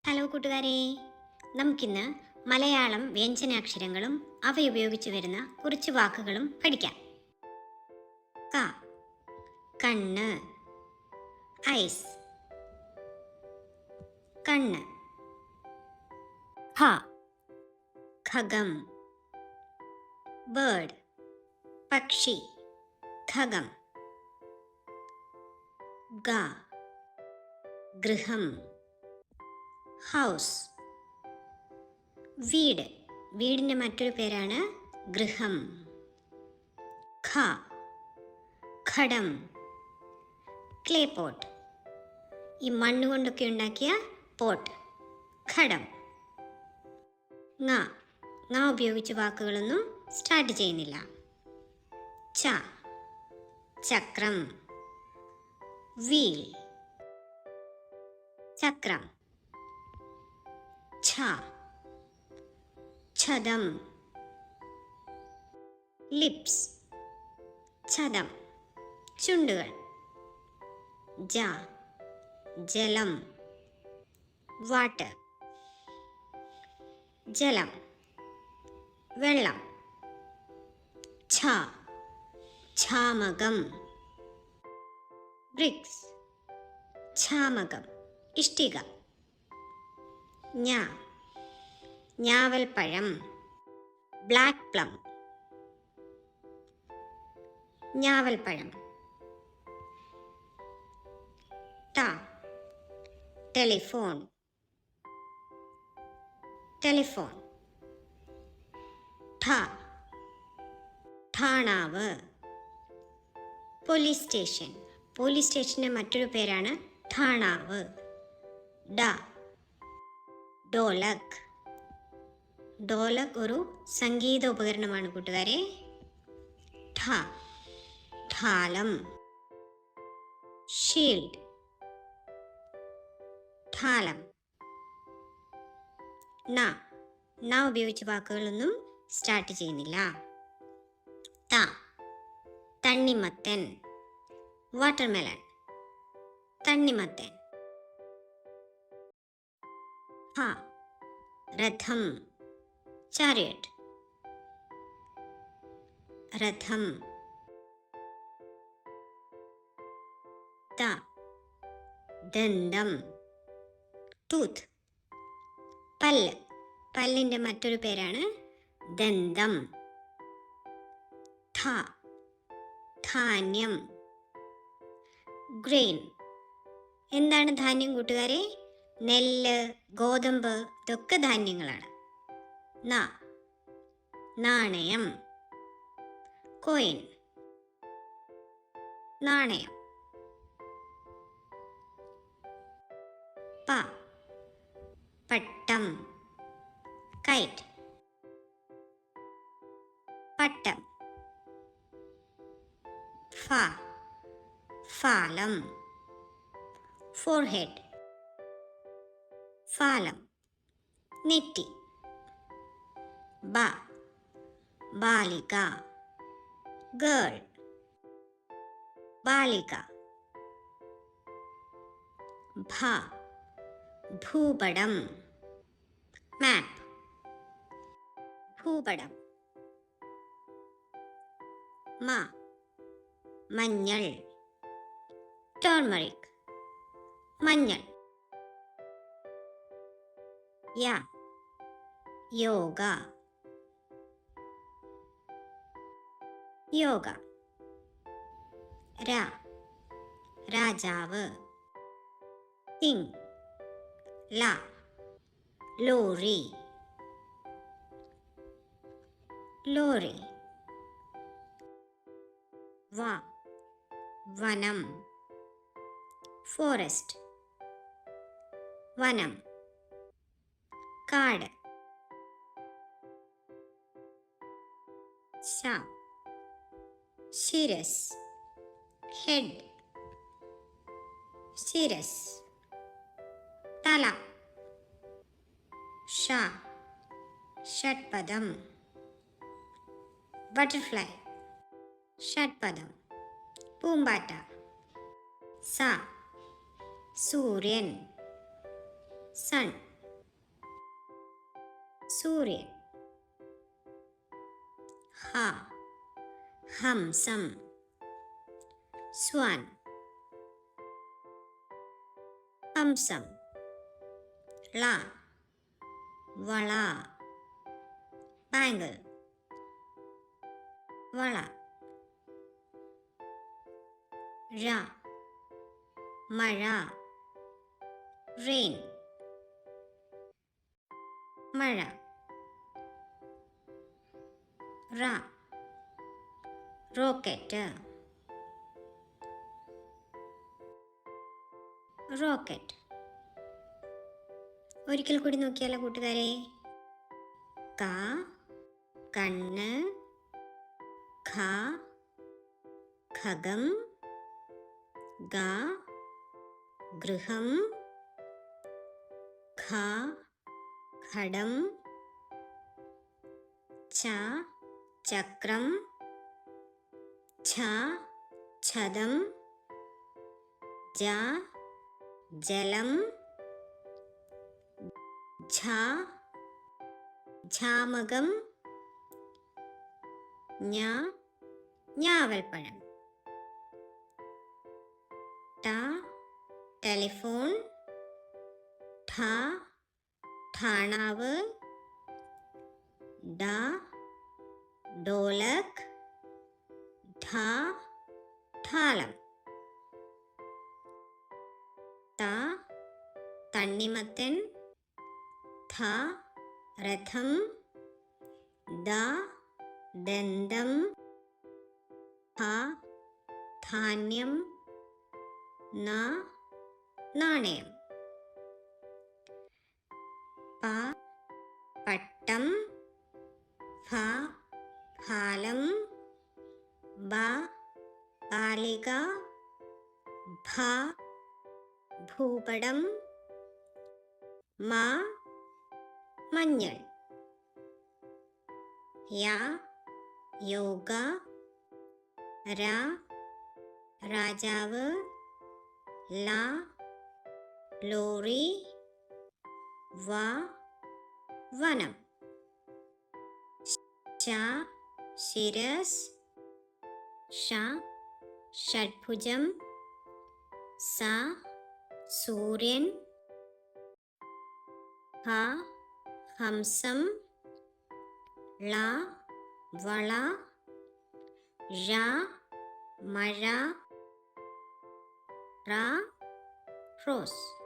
Hello കൂട്ടുകാരെ, നമുക്കിന്ന് മലയാളം വ്യഞ്ജനാക്ഷരങ്ങളും അവയുപയോഗിച്ച് വരുന്ന കുറച്ച് വാക്കുകളും പഠിക്കാം. ക, കണ്ണ്. ഐസ്, കണ്ണ്. ഖ, ഖഗം. ബേർഡ്, പക്ഷി. ഖഗം. ഗ, ഗൃഹം. ഹൗസ്, വീട്. വീടിൻ്റെ മറ്റൊരു പേരാണ് ഗൃഹം. ഖ, ഘടം. Clay pot. ഈ മണ്ണ് കൊണ്ടൊക്കെ ഉണ്ടാക്കിയ പോട്ട്. ഘടം. ങ ഉപയോഗിച്ച് വാക്കുകളൊന്നും സ്റ്റാർട്ട് ചെയ്യുന്നില്ല. ച, ചക്രം. വീൽ, ചക്രം. ഛ, ഛദം. ലിപ്സ്, ഛദം, ചുണ്ടുകൾ. ജ, ജലം. വാട്ടർ, ജലം, വെള്ളം. ഛ, ഛാമകം. ബ്രിക്സ്, ഛാമകം, ഇഷ്ടിക. ഞ, ഞാവൽപ്പഴം. ബ്ലാക്ക് പ്ലം, ഞാവൽപ്പഴം. ട, ടെലിഫോൺ. ടെലിഫോൺ. ഠ, ഠാണാവ്. Police station. പോലീസ് സ്റ്റേഷൻ്റെ മറ്റൊരു പേരാണ് ഠാണാവ്. ഡ, ഡോലക്. ഡോലക് ഒരു സംഗീത ഉപകരണമാണ് കൂട്ടുകാരെ. ഠ, ഠാലം. ഷീൽഡ്, ഠാലം. ന ഉപയോഗിച്ച് വാക്കുകളൊന്നും സ്റ്റാർട്ട് ചെയ്യുന്നില്ല. ത, തണ്ണിമത്തൻ. വാട്ടർമെലൺ, തണ്ണിമത്തൻ. ഹ, രഥം. ചാരിയറ്റ്, രഥം. ത, ദന്തം. ടൂത്ത്, പല്ല്. പല്ലിൻ്റെ മറ്റൊരു പേരാണ് ദന്തം. ധ, ധാന്യം. ഗ്രെയിൻ. എന്താണ് ധാന്യം കൂട്ടുകാരെ? നെല്ല്, ഗോതമ്പ്, ഇതൊക്കെ ധാന്യങ്ങളാണ്. ന, നാണയം. കോയിൻ, നാണയം. പ, പട്ടം. കൈറ്റ്, പട്ടം. ഫ, ഫാലം. ഫോർഹെഡ്, ഫാലം, നെറ്റി. ബ, ബാലിക. ഗേൾ, ബാലിക. ഭ, ഭൂപടം. മാപ്പ്, ഭൂപടം. മ, മഞ്ഞൾ. ടേർമറിക്, മഞ്ഞൾ. യ, യോഗ. യോഗ. ര, രാജാവ്. കിങ്. ല, ലോറി. ലോറി. വ, വനം. ഫോറസ്റ്റ്, വനം. കാട്. ശ, ശിരസ്. ഹെഡ്, ശിരസ്, തല. ഷ, ഷഡ്പദം. ബട്ടർഫ്ലൈ, ഷഡ്പദം. പൂമ്പാറ്റ. സ, സൂര്യൻ, സൺ. സൂര്യൻ. ഹ ഹംസം സ്വാൻ. ഹംസം. ള വള ബാംഗിൾ വള. ര മഴ റെയിൻ മഴ. റ റോക്കറ്റ് റോക്കറ്റ്. ഒരിക്കൽ കൂടി നോക്കിയാലോ കൂട്ടുകാരെ. ക കണ്ണ്, ഖ ഖഗം, ഗ ഗൃഹം, ഖ ഘടം, ഛ ചക്രം, ഛ ഛദം, ജ ജലം, ഝ ഝാമകം, ഞ ഞാവൽപ്പഴം. ട ടെലിഫോൺ, ഠ ഠാണാവ്, ഡ ഡോലക്, ഠ ഠാലം. ത തണ്ണിമത്തൻ, ഥ രഥം, ദ ദന്തം, ഹ ധാന്യം, ന നാണയം. പ പട്ടം, ഫ ഫാലം, ബ ബാലിക, ഭ ഭൂപടം, മ മഞ്ഞൾ. യ യോഗ, ര രാജാവ്, ല ലോറി, വ വനം, ശ ശിരസ്, ഷ ഷഡ്ഭുജം, സ സൂര്യൻ, ഹ ഹംസം, ള വള, ഴ മഴ, റ റോസ്.